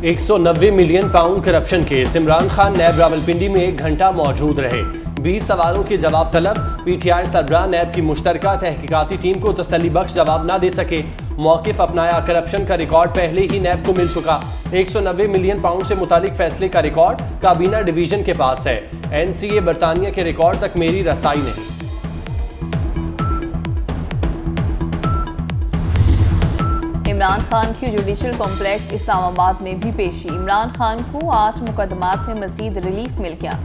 190 million pound corruption case. Imran Khan NAB Rawalpindi में 1 घंटा मौजूद रहे। 20 सवालों के जवाब तलब। पीटीआई सरबराह नैब की मुश्तरका तहकीकाती टीम को तसल्ली बख्श जवाब न दे सके। मौकिफ अपनाया। करप्शन का रिकॉर्ड पहले ही नैब को मिल चुका। 190 मिलियन पाउंड से मुतालिक फैसले का रिकॉर्ड काबीना डिवीजन के पास है। एनसीए बरतानिया के रिकॉर्ड तक मेरी रसाई नहीं। इमरान खान की जुडिशल कॉम्प्लेक्स इस्लामाबाद में भी पेशी। इमरान खान को 8 मुकदमात में मजीद रिलीफ मिल गया।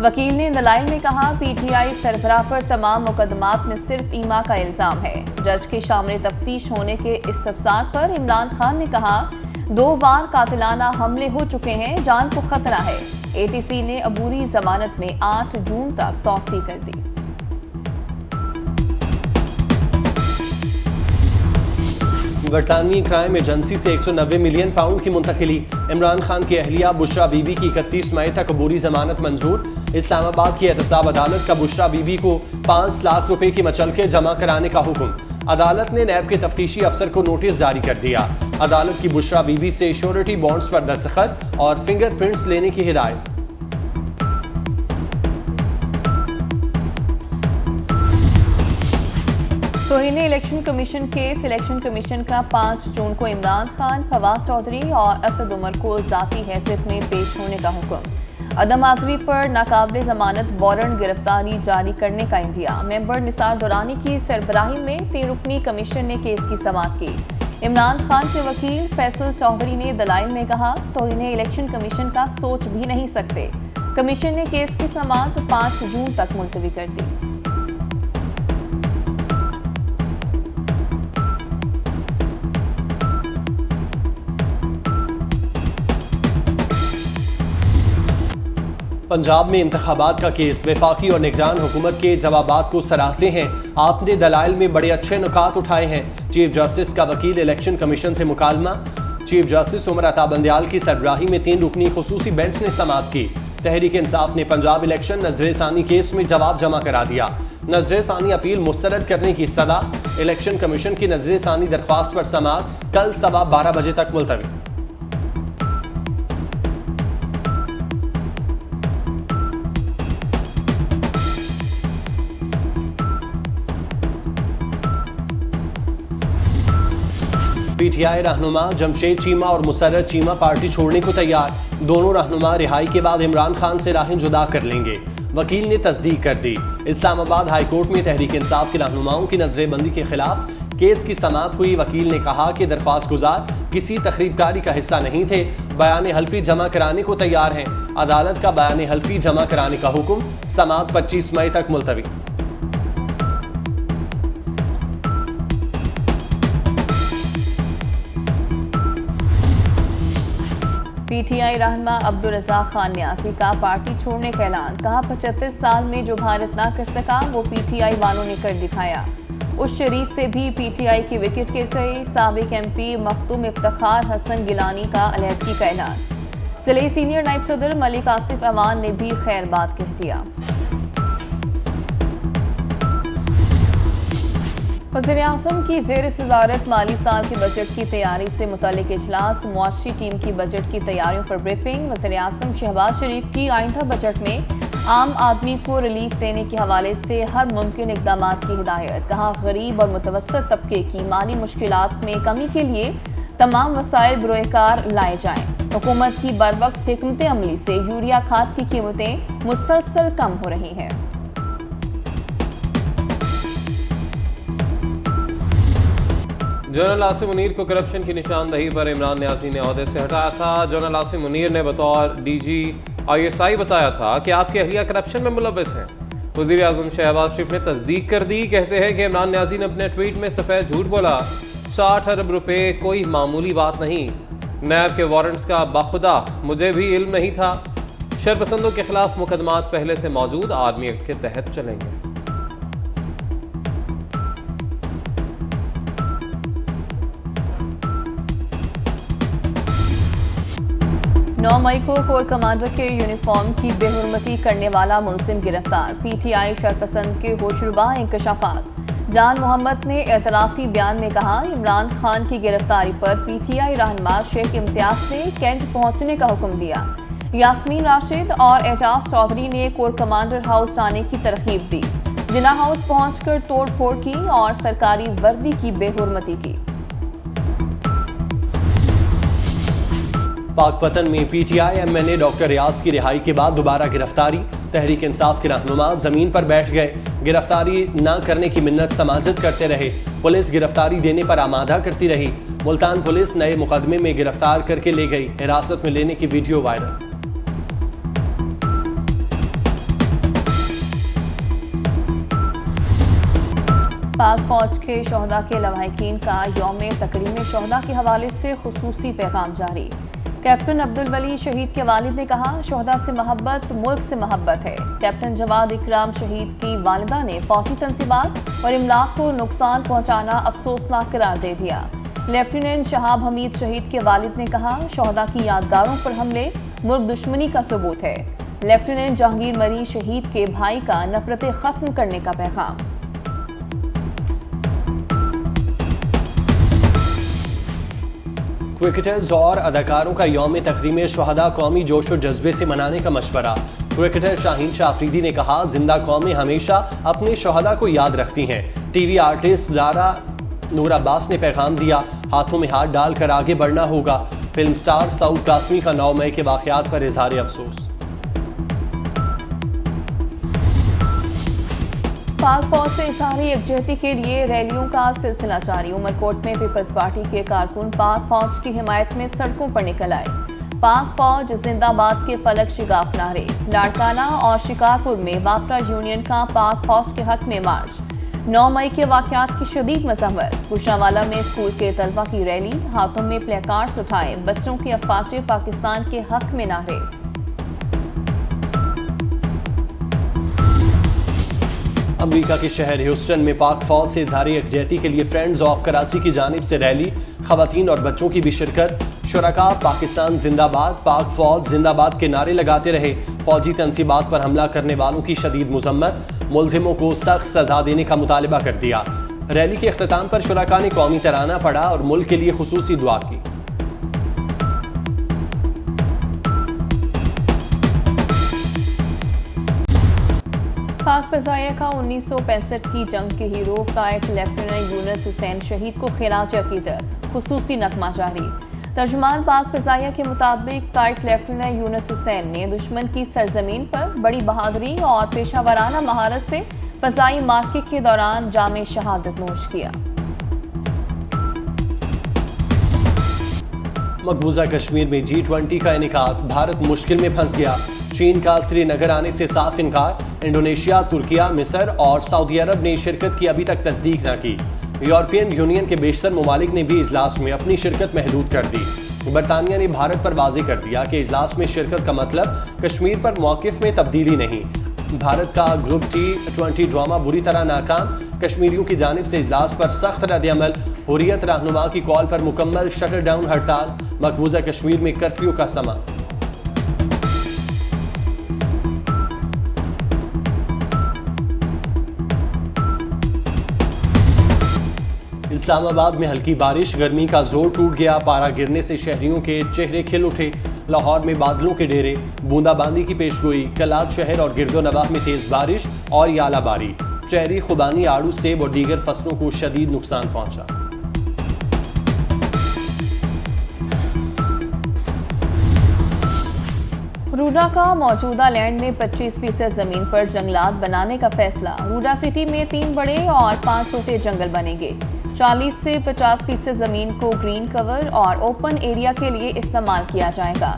वकील ने दलाइल में कहा, पीटीआई सरबराह पर तमाम मुकदमात में सिर्फ ईमा का इल्जाम है। जज के शामिल तफ्तीश होने के इस्तफसार पर इमरान खान ने कहा, 2 बार कातिलाना हमले हो चुके हैं, जान को खतरा है। एटीसी ने अबूरी जमानत में 8 जून तक तौसी कर दी। बरतानवी क्राइम एजेंसी से 190 मिलियन पाउंड की मुंतकिली। इमरान खान की अहलिया बुशरा बीबी की 31 मई तक अबूरी जमानत मंजूर। इस्लामाबाद की एहतसाब अदालत का बुशरा बीबी को 5 लाख रुपए की मचलके जमा कराने का हुक्म। अदालत ने नैब के तफ्तीशी अफसर को नोटिस जारी कर दिया। अदालत की बुशरा बीबी से श्योरिटी बॉन्ड्स पर दस्तखत और फिंगरप्रिंट्स लेने की हिदायत। तौहीन election commission case. Election commission का 5 जून को इमरान खान, फवाद चौधरी और असद उमर को ज़ाती हैसियत में पेश होने का हुक्म। अदम हाज़िरी पर नाकाबिल जमानत वारंट गिरफ्तारी जारी करने का इंतजाम। मेंबर निसार दुरानी की सरबराही में 3 रुकनी कमीशन ने केस की समाअत की। इमरान खान के वकील फैसल चौधरी ने दलाइल में कहा, तौहीन इलेक्शन कमीशन का सोच भी नहीं सकते। कमीशन ने केस की समाअत 5 जून तक मुलतवी कर दी। पंजाब में इंतखाबात का केस। वफाकी और निगरान हुकूमत के जवाबात को सराहते हैं। आपने दलाइल में बड़े अच्छे नुकात उठाए हैं। चीफ जस्टिस का वकील इलेक्शन कमीशन से मुकालमा। चीफ जस्टिस उमर अता बंदयाल की सरबराही में 3 रुकनी खुसूसी बेंच ने समाअत की। तहरीक इंसाफ ने पंजाब इलेक्शन नजर-ए-सानी केस में जवाब जमा करा दिया। नजर-ए-सानी अपील मुस्तरद करने की सलाह। इलेक्शन कमीशन की नजर-ए-सानी दरख्वास्त पर समाअत कल सवा 12 बजे तक मुलतवी। पीटीआई रहनुमा जमशेद चीमा और मुसर्रत चीमा पार्टी छोड़ने को तैयार। दोनों रहनुमा रिहाई के बाद इमरान खान से राहें जुदा कर लेंगे। वकील ने तस्दीक कर दी। इस्लामाबाद हाई कोर्ट में तहरीक इंसाफ के रहनुमाओं की नजरेबंदी के खिलाफ केस की समाअत हुई। वकील ने कहा कि दरख्वास्त गुजार किसी तखरीबकारी का हिस्सा नहीं थे। बयान हल्फी जमा कराने को तैयार हैं। अदालत का बयान हल्फी जमा कराने का हुक्म। समाअत 25 मई तक मुलतवी। पीटीआई रहनुमा अब्दुल रज़ाक खान न्यासी का पार्टी छोड़ने का ऐलान। कहा, 75 साल में जो भारत ना कर सका वो पीटीआई वालों ने कर दिखाया। उस शरीफ से भी पीटीआई की विकेट गिर गई। साबिक एमपी मखदूम इफ्तिखार हसन गिलानी का अलहदगी का ऐलान। जिले सीनियर नायब सदर मलिक आसिफ अवान ने भी खैर बात कह दिया। वज़ीर आज़म की ज़ेर सदारत माली साल के बजट की तैयारी से मुतालिक इजलास। मुआशी टीम की बजट की तैयारियों पर ब्रीफिंग। वज़ीर आज़म शहबाज शरीफ की आइंदा बजट में आम आदमी को रिलीफ देने के हवाले से हर मुमकिन इकदाम की हिदायत। कहा, गरीब और मुतवस्सित तबके की माली मुश्किलात में कमी के लिए तमाम वसाइल बरोकार लाए जाएं। हुकूमत की बरवक्त हिकमत अमली से यूरिया खाद की कीमतें मुसलसल कम हो रही हैं। जनरल आसिम मुनीर को करप्शन की निशानदही पर इमरान न्यासी ने ओहदे से हटाया था। जनरल आसिम मुनीर ने बतौर डीजी ISI बताया था कि आपकी अहलिया करप्शन में मुलव्वस हैं। वज़ीर आज़म शहबाज शरीफ ने तस्दीक कर दी। कहते हैं कि इमरान न्यासी ने अपने ट्वीट में सफ़ेद झूठ बोला। 60 अरब रुपए कोई मामूली बात नहीं। नैब के वारंट्स का बाखुदा मुझे भी इल्म नहीं था। शरपसंदों के खिलाफ मुकदमात पहले से मौजूद आर्मी एक्ट के तहत चलेंगे। 9 मई को कोर कमांडर के यूनिफॉर्म की बेहुरमती करने वाला मुलजिम गिरफ्तार। पीटीआई शरपसंद के होशरुबा इंकशाफात। जान मोहम्मद ने एतराफ़ी बयान में कहा, इमरान खान की गिरफ्तारी पर पीटीआई रहनुमा शेख इम्तियाज ने कैंट पहुंचने का हुक्म दिया। यास्मीन राशिद और एजाज चौधरी ने कोर कमांडर हाउस जाने की तरकीब दी। जिना हाउस पहुंचकर तोड़ फोड़ की और सरकारी वर्दी की बेहुरमती की। पाकपतन में पीटीआई एमएनए डॉक्टर रियाज की रिहाई के बाद दोबारा गिरफ्तारी। तहरीक इंसाफ के रहनुमा जमीन पर बैठ गए। गिरफ्तारी न करने की मिन्नत समाजत करते रहे। पुलिस गिरफ्तारी देने पर आमादा करती रही। मुल्तान पुलिस नए मुकदमे में गिरफ्तार करके ले गई। हिरासत में लेने की वीडियो वायरल। पाक फौज के शोहदा के लवाहिकीन का यौम तकरीम शोहदा के हवाले से खुसूसी पैगाम जारी। कैप्टन अब्दुल वली शहीद के वालिद ने कहा, शोहदा से मोहब्बत मुल्क से मोहब्बत है। कैप्टन जवाद इकराम शहीद की वालिदा ने फौजी तंसीबात और इमलाक को नुकसान पहुंचाना अफसोसनाक करार दे दिया। लेफ्टिनेंट शहाब हमीद शहीद के वालिद ने कहा, शोहदा की यादगारों पर हमले मुल्क दुश्मनी का सबूत है। लेफ्टिनेंट जहांगीर मरी शहीद के भाई का नफरतें खत्म करने का पैगाम। क्रिकेटर्स और अदाकारों का यौम तकरीम शोहदा कौमी जोश और जज्बे से मनाने का मशवरा। क्रिकेटर शाहीन शाह अफरीदी ने कहा, जिंदा कौमें हमेशा अपने शोहदा को याद रखती हैं। टीवी आर्टिस्ट ज़ारा नूर अब्बास ने पैगाम दिया, हाथों में हाथ डालकर आगे बढ़ना होगा। फिल्म स्टार सऊद कासमी का 9 मई के वाक़यात पर इजहार अफसोस। पाक फौज से इजहारी यकजहती के लिए रैलियों का सिलसिला जारी। उमरकोट में पीपल्स पार्टी के कारकुन पाक फौज की हिमायत में सड़कों पर निकल आए। पाक फौज जिंदाबाद के फलक शिगाफ नारे। लाड़काना और शिकारपुर में वापरा यूनियन का पाक फौज के हक में मार्च। 9 मई के वाक़यात की शदीद मजम्मत। गुजरांवाला में स्कूल के तलबा की रैली, हाथों में प्लेकार्ड्स उठाए, बच्चों के अफवाजे पाकिस्तान के हक में नारे। अमेरिका के शहर ह्यूस्टन में पाक फौज से इजहार यकजहती के लिए फ्रेंड्स ऑफ कराची की जानिब से रैली, खवातीन और बच्चों की भी शिरकत। शुरका पाकिस्तान जिंदाबाद, पाक फौज जिंदाबाद के नारे लगाते रहे। फौजी तंसीबात पर हमला करने वालों की शदीद मुजम्मत, मुलजिमों को सख्त सजा देने का मुतालबा कर दिया। रैली के अख्ताम पर शुरका ने कौमी तराना पढ़ा और मुल्क के लिए खुसूसी दुआ की। पाक फ़ज़ाइया का 1965 की जंग के hero flight lieutenant Yunus Hussain शहीद को खिराज अकीदत, खुसूसी नगमा जारी। तर्जुमान पाक फ़ज़ाइया के मुताबिक फ्लाइट लेफ्टिनेंट यूनुस हुसैन ने दुश्मन की सरजमीन पर बड़ी बहादुरी और पेशावराना महारत से फ़ज़ाई मार्के के दौरान जामे शहादत नोश किया। मकबूजा कश्मीर में G20 का इनेकाद, भारत मुश्किल में फंस गया। चीन का श्रीनगर आने से साफ इनकार। इंडोनेशिया, तुर्किया, मिस्र और सऊदी अरब ने शिरकत की अभी तक तस्दीक न की। यूरोपियन यूनियन के बेशतर ममालिक ने भी इजलास में अपनी शिरकत महदूद कर दी। बरतानिया ने भारत पर वाज़ेह कर दिया कि इजलास में शिरकत का मतलब कश्मीर पर मौक़िफ़ में तब्दीली नहीं। भारत का ग्रुप G20 ड्रामा बुरी तरह नाकाम। कश्मीरियों की जानिब से इजलास पर सख्त रद्द-ए-अमल। हुर्रियत रहनुमा की कॉल पर मुकम्मल शटर डाउन हड़ताल। मकबूजा कश्मीर में कर्फ्यू का समा। इस्लामाबाद में हल्की बारिश, गर्मी का जोर टूट गया। पारा गिरने से शहरियों के चेहरे खिल उठे। लाहौर में बादलों के डेरे, बूंदाबांदी की पेशगोई। कलात शहर और गिरदोनवाह में तेज बारिश और यालाबारी। चेरी, खुबानी, आड़ू, सेब और दीगर फसलों को शदीद नुकसान पहुंचा। रूडा का मौजूदा लैंड में 25% जमीन पर जंगलात बनाने का फैसला। रूडा सिटी में 3 बड़े और 5 छोटे जंगल बनेंगे। 40 से 50% जमीन को ग्रीन कवर और ओपन एरिया के लिए इस्तेमाल किया जाएगा।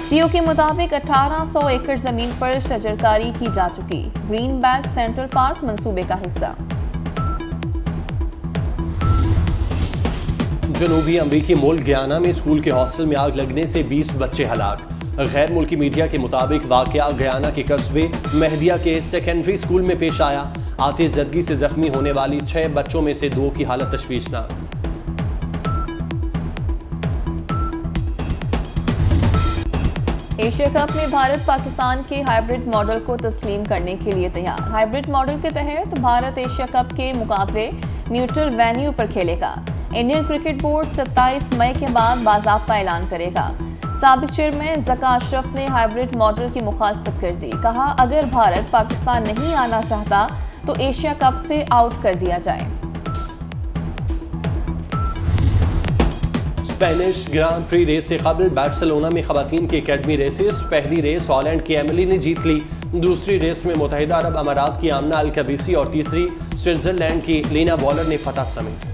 सीओ के मुताबिक 1800 एकड़ जमीन पर शजरकारी की जा चुकी। ग्रीन बेल्ट सेंट्रल पार्क मंसूबे का हिस्सा। जनूबी अमरीकी मुल्क गयाना में स्कूल के हॉस्टल में आग लगने से 20 बच्चे हलाक। गैर मुल्की मीडिया के मुताबिक वाकया गयाना के कस्बे मेहदिया के सेकेंडरी स्कूल में पेश आया। आतिशज़दगी से जख्मी होने वाली 6 बच्चों में से 2 की हालत तशवीशनाक। एशिया कप में भारत पाकिस्तान के हाइब्रिड मॉडल को तस्लीम करने के लिए तैयार। हाइब्रिड मॉडल के तहत भारत एशिया कप के मुकाबले न्यूट्रल वेन्यू पर खेलेगा। इंडियन क्रिकेट बोर्ड 27 मई के बाद बाज़ाब्ता ऐलान करेगा। साबिक चेयरमैन ज़का अशरफ ने हाइब्रिड मॉडल की मुखालफत कर दी। कहा, अगर भारत पाकिस्तान नहीं आना चाहता तो एशिया कप से आउट कर दिया जाए। स्पेनिश ग्रां प्री रेस से कबल बार्सिलोना में खवातीन की एकेडमी रेसेस। पहली रेस हॉलैंड की एमिली ने जीत ली। दूसरी रेस में मुत्तहिदा अरब अमारात की आमना अल कबीसी और तीसरी स्विट्जरलैंड की लीना वॉलर ने फतह समेटी।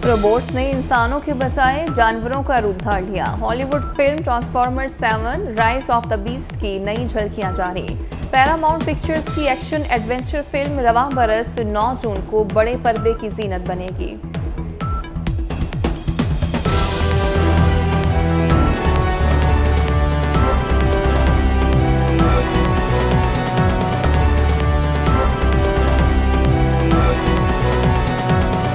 रोबोट्स ने इंसानों के बजाय जानवरों का रूप धार लिया। Hollywood film transformers 7 rise of the beast की नई झलकियां जारी। पैरामाउंट पिक्चर्स की एक्शन एडवेंचर फिल्म रवां बरस 9 जून को बड़े पर्दे की जीनत बनेगी।